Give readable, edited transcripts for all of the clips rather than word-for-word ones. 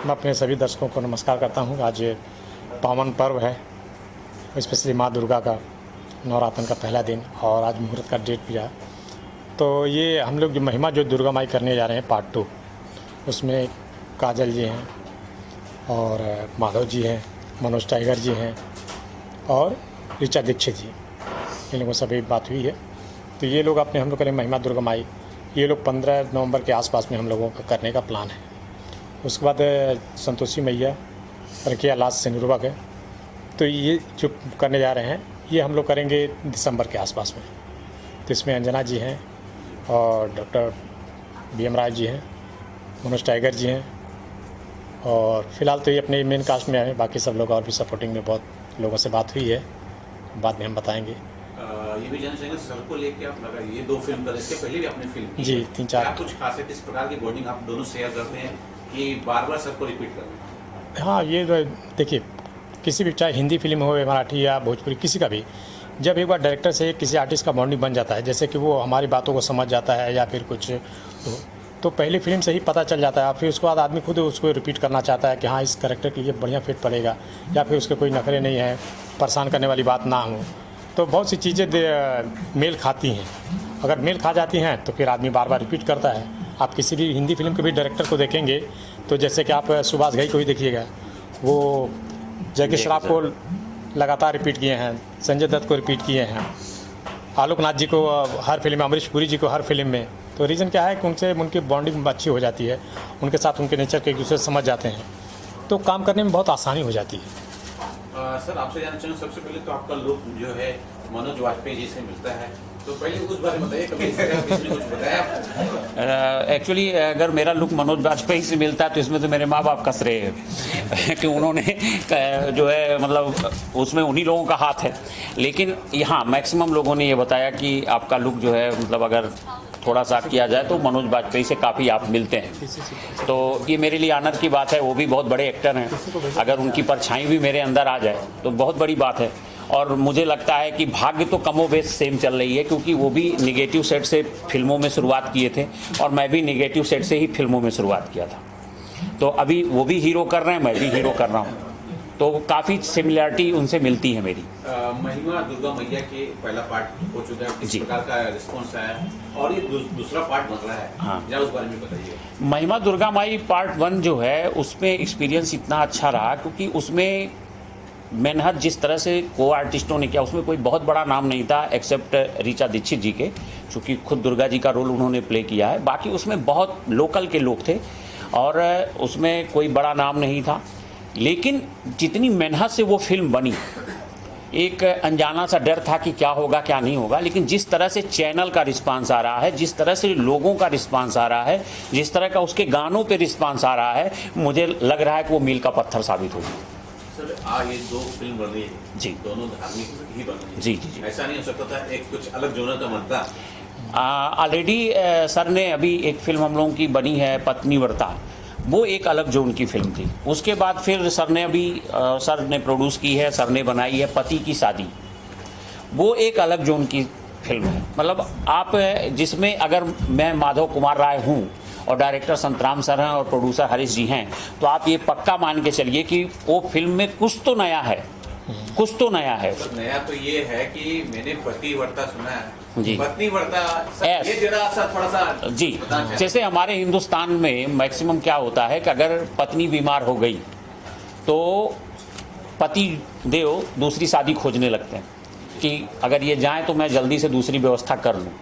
मैं अपने सभी दर्शकों को नमस्कार करता हूँ। आज पावन पर्व है, स्पेशली माँ दुर्गा का नवरात्र का पहला दिन और आज मुहूर्त का डेट भी है। तो ये हम लोग जो महिमा जो दुर्गा माई करने जा रहे हैं पार्ट 2, उसमें काजल जी हैं और माधव जी हैं, मनोज टाइगर जी हैं और ऋचा दीक्षित जी, इन लोगों से भी बात हुई है। तो ये लोग अपने हम लोग करें महिमा दुर्गा माई, ये लोग 15 नवंबर के आसपास में हम लोगों का करने का प्लान है। उसके बाद संतोषी मैया रखिया लास्ट सिनुरबा के, तो ये जो करने जा रहे हैं ये हम लोग करेंगे दिसंबर के आसपास में। तो इसमें अंजना जी हैं और डॉक्टर BM राय जी हैं, मनोज टाइगर जी हैं और फिलहाल तो ये अपने मेन कास्ट में हैं। बाकी सब लोग और भी सपोर्टिंग में बहुत लोगों से बात हुई है, बाद में हम बताएंगे। ये भी जानना चाहेंगे सर को लेके आप लगा ये 2 फिल्म कर, इसके पहले भी आपने फिल्म की जी 3-4 कुछ खासियत इस प्रकार की बॉन्डिंग आप दोनों शेयर करते हैं कि बार बार सर को रिपीट करते हैं? हाँ, ये देखिए किसी भी चाहे हिंदी फिल्म हो या मराठी या भोजपुरी किसी का भी, जब एक बार डायरेक्टर से किसी आर्टिस्ट का बॉन्डिंग बन जाता है, जैसे कि वो हमारी बातों को समझ जाता है या फिर कुछ तो पहली फिल्म से ही पता चल जाता है। फिर उसके बाद आदमी खुद उसको रिपीट करना चाहता है कि हाँ इस कैरेक्टर के लिए बढ़िया फिट पड़ेगा या फिर उसके कोई नखरे नहीं है, परेशान करने वाली बात ना हो। तो बहुत सी चीज़ें मेल खाती हैं, अगर मेल खा जाती हैं तो फिर आदमी बार बार रिपीट करता है। आप किसी भी हिंदी फिल्म के भी डायरेक्टर को देखेंगे तो जैसे कि आप सुभाष घई को ही देखिएगा, वो जैकी श्रॉफ को लगातार रिपीट किए हैं, संजय दत्त को रिपीट किए हैं, आलोक नाथ जी को हर फिल्म में, अमरीश पुरी जी को हर फिल्म में। तो रीज़न क्या है कि उनसे उनकी बॉन्डिंग अच्छी हो जाती है, उनके साथ उनके नेचर के एक दूसरे से समझ जाते हैं, तो काम करने में बहुत आसानी हो जाती है। सर आपसे जानना चाहूँगा, सबसे पहले तो आपका लुक जो है मनोज वाजपेयी जी से मिलता है, तो पहले उस बारे में बताइए, कभी किसी ने कुछ बताया? एक्चुअली अगर मेरा लुक मनोज वाजपेयी से मिलता है तो इसमें तो मेरे माँ बाप का श्रेय है कि उन्होंने जो है मतलब उसमें उन्हीं लोगों का हाथ है। लेकिन यहाँ मैक्सिमम लोगों ने ये बताया कि आपका लुक जो है मतलब अगर थोड़ा सा किया जाए तो मनोज वाजपेयी से काफ़ी आप मिलते हैं। तो ये मेरे लिए आनर की बात है, वो भी बहुत बड़े एक्टर हैं, अगर उनकी परछाई भी मेरे अंदर आ जाए तो बहुत बड़ी बात है। और मुझे लगता है कि भाग्य तो कमोबेश सेम चल रही है, क्योंकि वो भी निगेटिव सेट से फिल्मों में शुरुआत किए थे और मैं भी निगेटिव सेट से ही फिल्मों में शुरुआत किया था। तो अभी वो भी हीरो कर रहे हैं, मैं भी हीरो कर रहा हूँ, तो काफ़ी सिमिलरिटी उनसे मिलती है मेरी। महिमा दुर्गा मैया के पहला पार्ट हो चुका है, किस प्रकार का रिस्पॉन्स आया और ये दूसरा पार्ट बन रहा है? हाँ, या उस बारे में बताइए। महिमा दुर्गा माई पार्ट 1 जो है उसमें एक्सपीरियंस इतना अच्छा रहा क्योंकि उसमें मेहनत जिस तरह से को आर्टिस्टों ने किया, उसमें कोई बहुत बड़ा नाम नहीं था एक्सेप्ट ऋचा दीक्षित जी के, चूँकि खुद दुर्गा जी का रोल उन्होंने प्ले किया है। बाकी उसमें बहुत लोकल के लोग थे और उसमें कोई बड़ा नाम नहीं था, लेकिन जितनी मेहनत से वो फिल्म बनी, एक अनजाना सा डर था कि क्या होगा क्या नहीं होगा, लेकिन जिस तरह से चैनल का रिस्पांस आ रहा है, जिस तरह से लोगों का रिस्पांस आ रहा है, जिस तरह का उसके गानों पे रिस्पांस आ रहा है, मुझे लग रहा है कि वो मील का पत्थर साबित होगी। सर ये 2 फिल्म बन रही है जी, दोनों धार्मिक ही बन रही है। जी जी जी, ऐसा नहीं हो सकता था एक कुछ अलग जोनर का मन था? ऑलरेडी सर ने अभी एक फिल्म हम लोगों की बनी है पत्नीव्रता, वो एक अलग जोन की फिल्म थी। उसके बाद फिर सर ने अभी सर ने प्रोड्यूस की है, सर ने बनाई है पति की शादी, वो एक अलग जोन की फिल्म है। मतलब आप जिसमें अगर मैं माधव कुमार राय हूँ और डायरेक्टर संतराम सर हैं और प्रोड्यूसर हरीश जी हैं, तो आप ये पक्का मान के चलिए कि वो फिल्म में कुछ तो नया है, कुछ तो नया है। तो नया तो ये है कि मैंने पतिव्रता सुना है जी, पत्नीव्रता, ये जरा सा थोड़ा सा जी। जैसे हमारे हिंदुस्तान में मैक्सिमम क्या होता है कि अगर पत्नी बीमार हो गई तो पति देव दूसरी शादी खोजने लगते हैं कि अगर ये जाए तो मैं जल्दी से दूसरी व्यवस्था कर लूँ।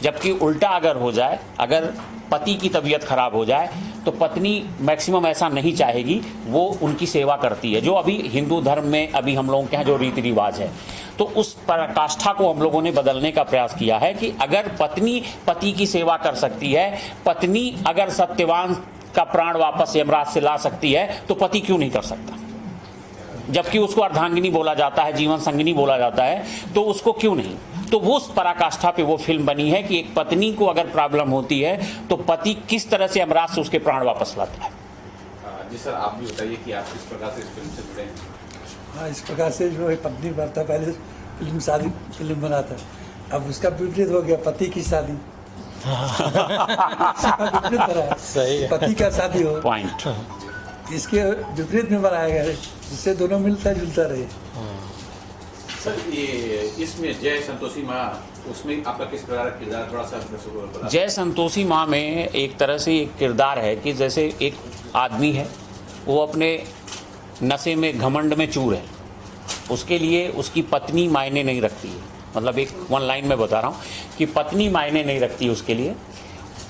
जबकि उल्टा अगर हो जाए, अगर पति की तबीयत खराब हो जाए तो पत्नी मैक्सिमम ऐसा नहीं चाहेगी, वो उनकी सेवा करती है, जो अभी हिंदू धर्म में अभी हम लोगों के यहाँ जो रीति रिवाज है। तो उस पराकाष्ठा को हम लोगों ने बदलने का प्रयास किया है कि अगर पत्नी पति की सेवा कर सकती है, पत्नी अगर सत्यवान का प्राण वापस यमराज से ला सकती है, तो पति क्यों नहीं कर सकता? जबकि उसको अर्धांगिनी बोला जाता है, जीवन संगिनी बोला जाता है, तो उसको क्यों नहीं? तो वो उस पराकाष्ठा पे वो फिल्म बनी है कि एक पत्नी को अगर प्रॉब्लम होती है तो पति किस तरह से यमराज से उसके प्राण वापस लाता है। जी सर, आप भी बताइए कि आप किस प्रकार से इस फिल्म से जुड़े हैं? हाँ, इस प्रकार से जो है पत्नीव्रता पहले फिल्म शादी फिल्म बना था, अब उसका विपरीत हो गया पति की शादी। सही है। पति का शादी हो पॉइंट। इसके विपरीत में बनाया गया है, जिससे दोनों मिलता जुलता रहे। सर ये इसमें जय संतोषी माँ, उसमें आपका किस प्रकार का किरदार, थोड़ा सा दर्शकों को बता। जय संतोषी माँ में एक तरह से एक किरदार है कि जैसे एक आदमी है, वो अपने नशे में घमंड में चूर है, उसके लिए उसकी पत्नी मायने नहीं रखती है। मतलब एक वन लाइन में बता रहा हूँ कि पत्नी मायने नहीं रखती है उसके लिए,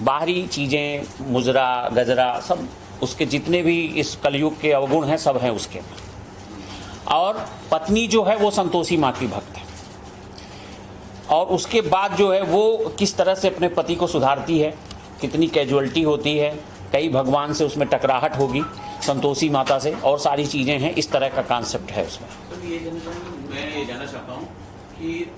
बाहरी चीज़ें, मुजरा गजरा सब उसके जितने भी इस कलयुग के अवगुण हैं सब हैं उसके। और पत्नी जो है वो संतोषी माँ की भक्त है, और उसके बाद जो है वो किस तरह से अपने पति को सुधारती है, कितनी कैजुअलिटी होती है, कई भगवान से उसमें टकराहट होगी संतोषी माता से, और सारी चीज़ें हैं, इस तरह का कॉन्सेप्ट है उसमें। तो मैं ये जानना चाहता हूँ कि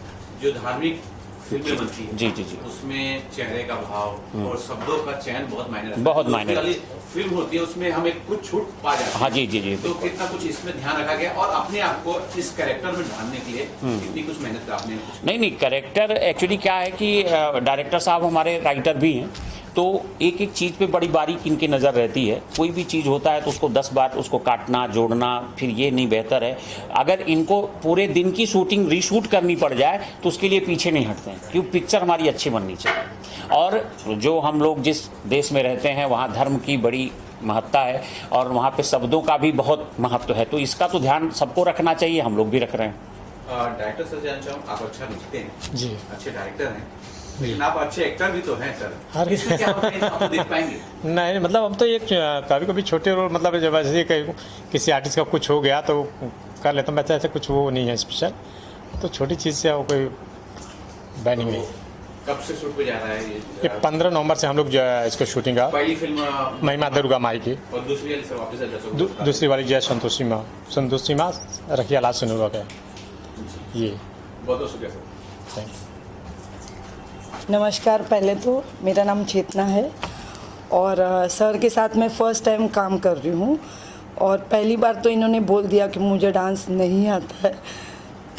जो धार्मिक फिल्में बनती है, जी जी जी, उसमें चेहरे का भाव और शब्दों का चयन बहुत मायने रखता है। बहुत मायने वाली फिल्म होती है उसमें हमें कुछ छूट पा जाती है। हाँ जी जी जी। तो कितना कुछ इसमें ध्यान रखा गया और अपने आप को इस कैरेक्टर में ढालने के लिए कितनी कुछ मेहनत आपने। नहीं, कैरेक्टर एक्चुअली क्या है कि डायरेक्टर साहब हमारे राइटर भी हैं, तो एक एक चीज़ पे बड़ी बारीक इनकी नज़र रहती है। कोई भी चीज़ होता है तो उसको 10 बार उसको काटना, जोड़ना, फिर ये नहीं बेहतर है। अगर इनको पूरे दिन की शूटिंग रीशूट करनी पड़ जाए तो उसके लिए पीछे नहीं हटते हैं, क्योंकि पिक्चर हमारी अच्छी बननी चाहिए। और जो हम लोग जिस देश में रहते हैं वहाँ धर्म की बड़ी महत्ता है, और वहाँ पे शब्दों का भी बहुत महत्व है, तो इसका तो ध्यान सबको रखना चाहिए, हम लोग भी रख रहे हैं। डायरेक्टर सर जानना चाहूँ, आप अच्छा लिखते हैं जी, अच्छे डायरेक्टर हैं, लेकिन आप अच्छे एक्टर भी तो हैं सर। अरे इसमें क्या आप देख पाएंगे? नहीं, मतलब हम तो एक कभी कभी छोटे रोल, मतलब जब ऐसे किसी आर्टिस्ट का कुछ हो गया तो कर लेता हूँ, ऐसे कुछ वो नहीं है स्पेशल, तो छोटी चीज़ से वो कोई बैनिंग नहीं। कब से शूट पे जा रहा है ये 15 नवंबर से हम लोग जो है इसको शूटिंग का, पहली फिल्म महिमा दुर्गा माई की, और दूसरी वाली सर वापस आ जाओ। दूसरी वाली जय संतोषी माँ रखिया लाल सिनुरा का ये। बहुत बहुत शुक्रिया सर। Thank you. नमस्कार, पहले तो मेरा नाम चेतना है और सर के साथ मैं फ़र्स्ट टाइम काम कर रही हूँ, और पहली बार तो इन्होंने बोल दिया कि मुझे डांस नहीं आता है,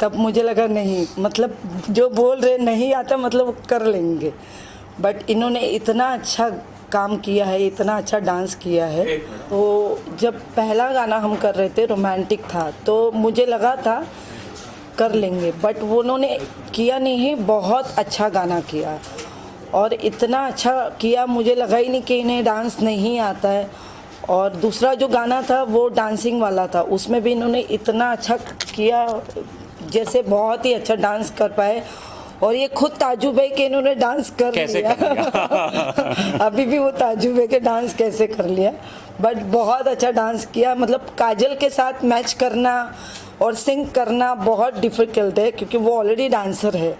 तब मुझे लगा नहीं, मतलब जो बोल रहे नहीं आता मतलब कर लेंगे, बट इन्होंने इतना अच्छा काम किया है, इतना अच्छा डांस किया है। तो जब पहला गाना हम कर रहे थे रोमांटिक था, तो मुझे लगा था कर लेंगे, बट वो उन्होंने किया नहीं, बहुत अच्छा गाना किया, और इतना अच्छा किया मुझे लगा ही नहीं कि इन्हें डांस नहीं आता है। और दूसरा जो गाना था वो डांसिंग वाला था, उसमें भी इन्होंने इतना अच्छा किया, जैसे बहुत ही अच्छा डांस कर पाए, और ये खुद ताजुब है कि इन्होंने डांस कर लिया। अभी भी वो ताजुब है कि डांस कैसे कर लिया, बट बहुत अच्छा डांस किया। मतलब काजल के साथ मैच करना और सिंग करना बहुत डिफिकल्ट है, क्योंकि वो ऑलरेडी डांसर है।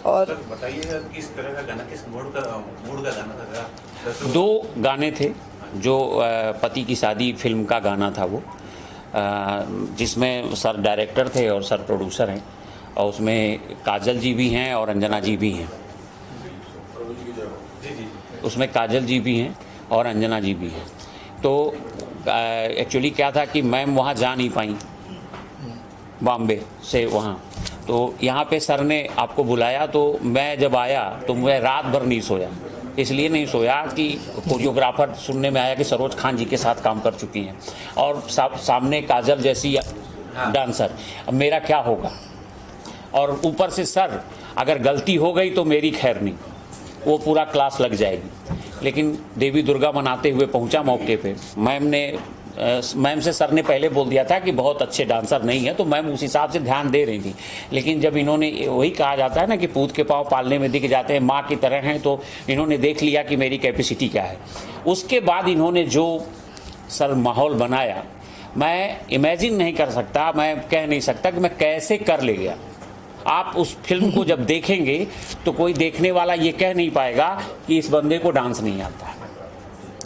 और बताइए किस तरह का गाना, किस मूड का गाना था? 2 गाने थे, जो पति की शादी फिल्म का गाना था वो, जिसमें सर डायरेक्टर थे और सर प्रोड्यूसर हैं, और उसमें काजल जी भी हैं और अंजना जी भी हैं। उसमें काजल जी भी हैं और अंजना जी भी हैं। तो एक्चुअली क्या था कि मैम वहाँ जा नहीं पाई बॉम्बे से वहाँ, तो यहाँ पे सर ने आपको बुलाया, तो मैं जब आया तो मैं रात भर नहीं सोया। इसलिए नहीं सोया कि कोरियोग्राफर सुनने में आया कि सरोज खान जी के साथ काम कर चुकी हैं, और सामने काजल जैसी डांसर, अब मेरा क्या होगा। और ऊपर से सर अगर गलती हो गई तो मेरी खैर नहीं, वो पूरा क्लास लग जाएगी। लेकिन देवी दुर्गा मनाते हुए पहुंचा मौके पे। मैम से सर ने पहले बोल दिया था कि बहुत अच्छे डांसर नहीं है, तो मैम उस हिसाब से ध्यान दे रही थी। लेकिन जब इन्होंने, वही कहा जाता है ना कि पूत के पाँव पालने में दिख जाते हैं, माँ की तरह हैं, तो इन्होंने देख लिया कि मेरी कैपेसिटी क्या है। उसके बाद इन्होंने जो सर माहौल बनाया, मैं इमेजिन नहीं कर सकता, मैं कह नहीं सकता कि मैं कैसे कर ले गया। आप उस फिल्म को जब देखेंगे तो कोई देखने वाला ये कह नहीं पाएगा कि इस बंदे को डांस नहीं आता।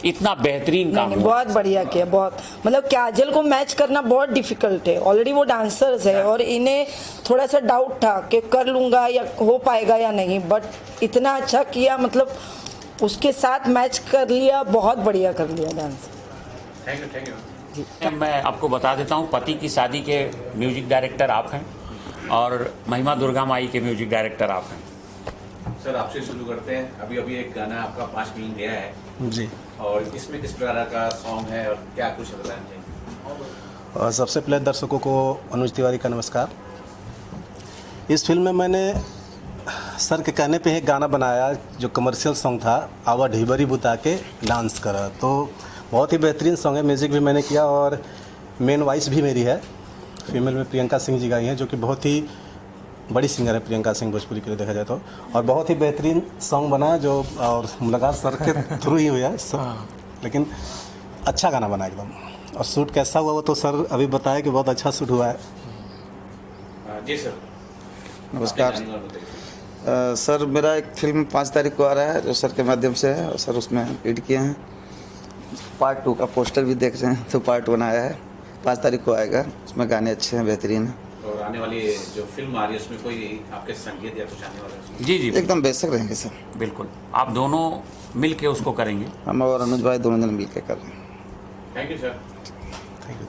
इतना बेहतरीन काम नहीं, बहुत बढ़िया किया, बहुत। मतलब काजल को मैच करना बहुत डिफिकल्ट है, ऑलरेडी वो डांसर्स है, और इन्हें थोड़ा सा डाउट था कि कर लूँगा या हो पाएगा या नहीं, बट इतना अच्छा किया, मतलब उसके साथ मैच कर लिया, बहुत बढ़िया कर लिया डांस। Thank you. मैं आपको बता देता हूँ, पति की शादी के म्यूजिक डायरेक्टर आप हैं, और महिमा दुर्गा माई के म्यूजिक डायरेक्टर आप हैं। सर आपसे शुरू करते हैं। अभी अभी एक गाना आपका 5 मिलियन गया है जी। और इसमें किस प्रकार का सॉन्ग है और क्या कुछ बताना चाहिए? और सबसे पहले दर्शकों को अनुज तिवारी का नमस्कार। इस फिल्म में मैंने सर के कहने पे एक गाना बनाया जो कमर्शियल सॉन्ग था, आवा ढीबरी बुता के डांस करा। तो बहुत ही बेहतरीन सॉन्ग है, म्यूज़िक भी मैंने किया और मेन वॉइस भी मेरी है। फीमेल में प्रियंका सिंह जी गाई हैं, जो कि बहुत ही बड़ी सिंगर है प्रियंका सिंह भोजपुरी के लिए देखा जाए तो। और बहुत ही बेहतरीन सॉन्ग बना जो, और मुलाकात सर के थ्रू ही हुआ सब, लेकिन अच्छा गाना बना एकदम। और शूट कैसा हुआ वो तो सर अभी बताया कि बहुत अच्छा शूट हुआ है। जी सर, नमस्कार। अपनी जानकारी बताइए। सर मेरा एक फिल्म 5 तारीख को आ रहा है जो सर के माध्यम से है, और सर उसमें लीड किए हैं। पार्ट 2 का पोस्टर भी देख रहे हैं तो पार्ट 1 आया है, 5 तारीख को आएगा। उसमें गाने अच्छे हैं, बेहतरीन है। और आने वाली जो फिल्म आ रही है उसमें कोई आपके संगीत या कुछ आने वाला है उसमें? जी जी एकदम बेशक रहेंगे सर। बिल्कुल, आप दोनों मिल के उसको करेंगे। हम और अनुज भाई दोनों जन मिल के कर रहे हैं। Thank you sir. Thank you.